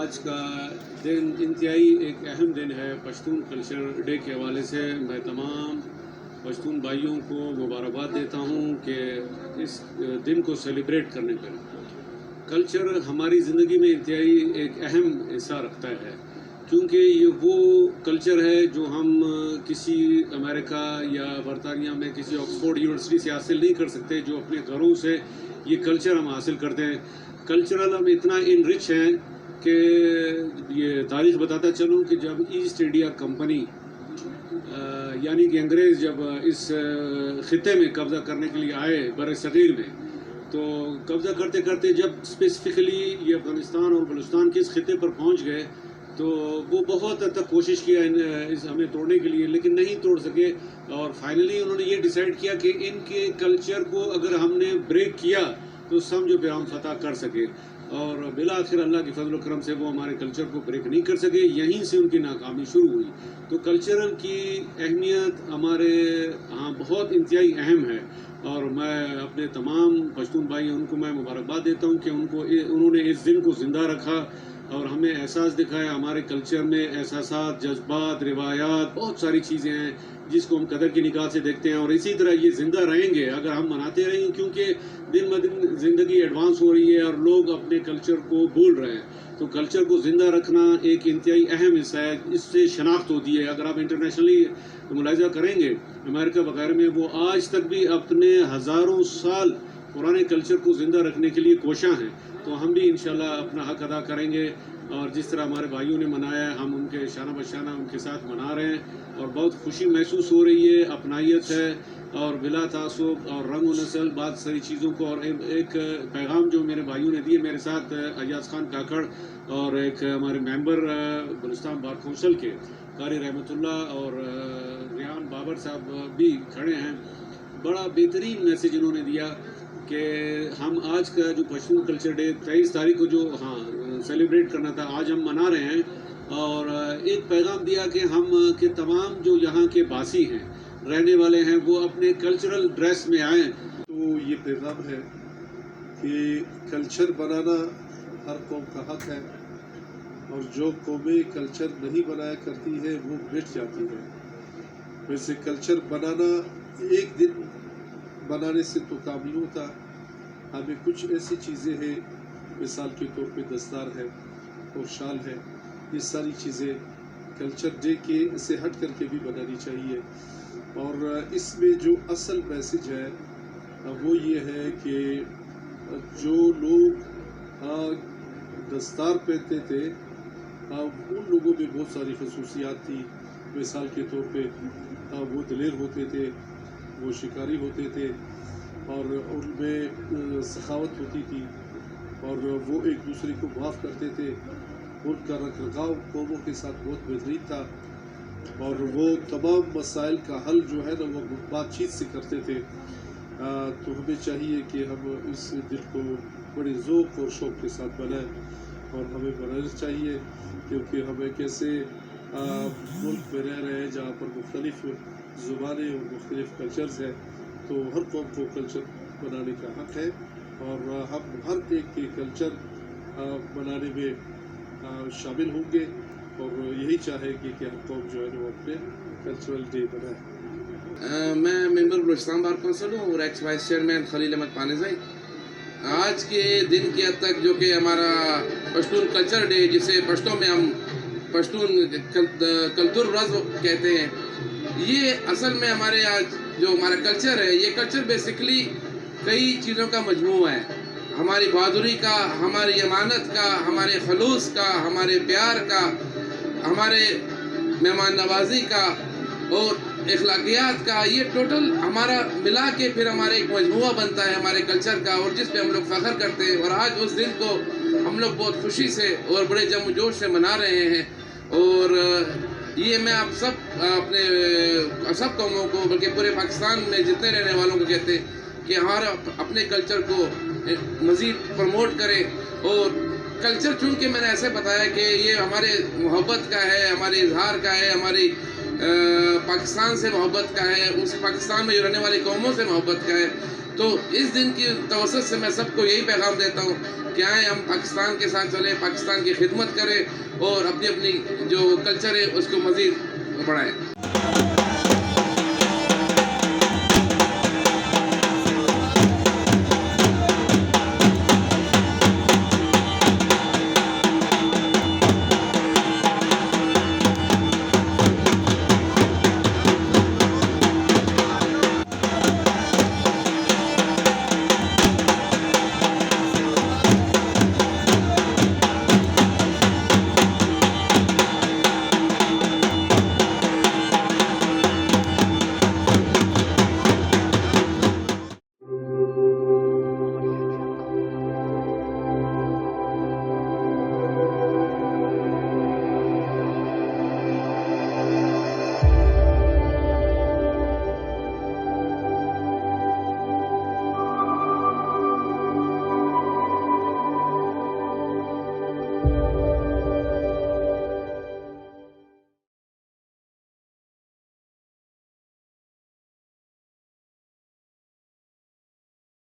आज का दिन इंतहाई एक अहम दिन है पश्तून कल्चर डे के हवाले से मैं तमाम पश्तून भाइयों को मुबारकबाद देता हूँ कि इस दिन को सेलिब्रेट करने पर। कल्चर हमारी ज़िंदगी में इंतहाई एक अहम हिस्सा रखता है, क्योंकि ये वो कल्चर है जो हम किसी अमेरिका या बरतानिया में किसी ऑक्सफोर्ड यूनिवर्सिटी से हासिल नहीं कर सकते, जो अपने घरों से ये कल्चर हम हासिल करते हैं। कल्चरल हम इतना इनरिच हैं कि ये तारीख़ बताता चलूँ कि जब ईस्ट इंडिया कंपनी यानी कि अंग्रेज़ जब इस ख़ित्ते में कब्ज़ा करने के लिए आए बर-ए-सग़ीर में, तो कब्ज़ा करते करते जब स्पेसिफ़िकली ये अफ़गानिस्तान और बलूचिस्तान के इस ख़ित्ते पर पहुंच गए, तो वो बहुत हद तक कोशिश किया इस हमें तोड़ने के लिए, लेकिन नहीं तोड़ सके। और फाइनली उन्होंने ये डिसाइड किया कि इनके कल्चर को अगर हमने ब्रेक किया तो समझो फिर हम फतह कर सके। और बिला आखिर अल्लाह की फजल करम से वो हमारे कल्चर को ब्रेक नहीं कर सके, यहीं से उनकी नाकामी शुरू हुई। तो कल्चरल की अहमियत हमारे यहाँ बहुत इंतहाई अहम है, और मैं अपने तमाम पश्तून भाई उनको मैं मुबारकबाद देता हूँ कि उन्होंने इस दिन को ज़िंदा रखा और हमें एहसास दिखाया। हमारे कल्चर में एहसासात, जज्बात, रिवायात, बहुत सारी चीज़ें हैं जिसको हम कदर की निगाह से देखते हैं, और इसी तरह ये ज़िंदा रहेंगे अगर हम मनाते रहेंगे, क्योंकि दिन ब दिन ज़िंदगी एडवांस हो रही है और लोग अपने कल्चर को भूल रहे हैं। तो कल्चर को ज़िंदा रखना एक इंतहाई अहम हिस्सा है, इससे शनाख्त होती है। अगर आप इंटरनेशनली मुलाहिज़ा करेंगे, अमेरिका वगैरह में वो आज तक भी अपने हज़ारों साल पुराने कल्चर को ज़िंदा रखने के लिए कोशां हैं। तो हम भी इंशाल्लाह अपना हक अदा करेंगे, और जिस तरह हमारे भाइयों ने मनाया है हम उनके शाना बशाना उनके साथ मना रहे हैं, और बहुत खुशी महसूस हो रही है, अपनाइयत है, और बिला तासुब और रंग व नस्ल बात सारी चीज़ों को। और एक पैगाम जो मेरे भाइयों ने दिए मेरे साथ, अयाज खान काकड़ और एक हमारे मेंबर बलूचिस्तान बार कौंसिल के कारी रहमतुल्लाह और रियान बाबर साहब भी खड़े हैं, बड़ा बेहतरीन मैसेज इन्होंने दिया कि हम आज का जो पश्तून कल्चर डे 23 तारीख को जो सेलिब्रेट करना था, आज हम मना रहे हैं। और एक पैगाम दिया कि हम के तमाम जो यहाँ के बासी हैं, रहने वाले हैं, वो अपने कल्चरल ड्रेस में आएँ। तो ये पैगाम है कि कल्चर बनाना हर कौम का हक है, और जो कौमें कल्चर नहीं बनाया करती है वो मिट जाती है। वैसे कल्चर बनाना एक दिन बनाने से तो काम नहीं होता, हमें कुछ ऐसी चीज़ें हैं, मिसाल के तौर पे दस्तार है और शाल है, ये सारी चीज़ें कल्चर डे के से हट करके भी बनानी चाहिए। और इसमें जो असल मैसेज है वो ये है कि जो लोग दस्तार पहनते थे उन लोगों में बहुत सारी खसूसियात थी। मिसाल के तौर पे वो दिलेर होते थे, वो शिकारी होते थे, और उनमें सखावत होती थी, और वो एक दूसरे को माफ़ करते थे। उनका रखरखाव कौमों के साथ बहुत बेहतरीन था, और वो तमाम मसाइल का हल जो है ना वो बातचीत से करते थे। तो हमें चाहिए कि हम इस दिन को बड़े ज़ौक़ और शौक़ के साथ बनाएं, और हमें बनाना चाहिए, क्योंकि हम एक ऐसे मुल्क में रह रहे हैं जहाँ पर मुख्तलिफ़ ज़ुबानें और मुख्तलिफ़ कल्चर्स हैं। तो हर कौम को कल्चर बनाने का हक़ है, और हम हर एक के कल्चर बनाने में शामिल होंगे, और यही चाहेंगे कि हर कौम जो है वो अपने कल्चरल डे बनाए। मैं मेंबर बलूचिस्तान बार कौंसिल हूँ और ex vice chairman Khalil Ahmed Panezai. आज के दिन के हद तक जो कि हमारा पश्तून कल्चर डे, जिसे पश्तों में हम पश्तून कल्चर रज़ कहते हैं, ये असल में हमारे आज जो हमारा कल्चर है, ये कल्चर बेसिकली कई चीज़ों का मजमूआ है। हमारी बहादुरी का, हमारी अमानत का, हमारे खलूस का, हमारे प्यार का, हमारे मेहमान नवाजी का और इखलाकियात का, ये टोटल हमारा मिला के फिर हमारे एक मजमूआ बनता है हमारे कल्चर का, और जिस पे हम लोग फ़ख्र करते हैं। और आज उस दिन को हम लोग बहुत खुशी से और बड़े जम जोश से मना रहे हैं। और ये मैं आप सब अपने सब कौमों को, बल्कि पूरे पाकिस्तान में जितने रहने वालों को कहते हैं कि हमारा अपने कल्चर को मज़ीद प्रमोट करें। और कल्चर चूँकि मैंने ऐसे बताया कि ये हमारे मोहब्बत का है, हमारे इजहार का है, हमारी पाकिस्तान से मोहब्बत का है, उस पाकिस्तान में रहने वाली कौमों से मोहब्बत का है। تو اس دن کی توسط سے میں سب کو یہی پیغام دیتا ہوں کہ آئیں ہم پاکستان کے ساتھ چلیں، پاکستان کی خدمت کریں اور اپنی اپنی جو کلچر ہے اس کو مزید بڑھائیں.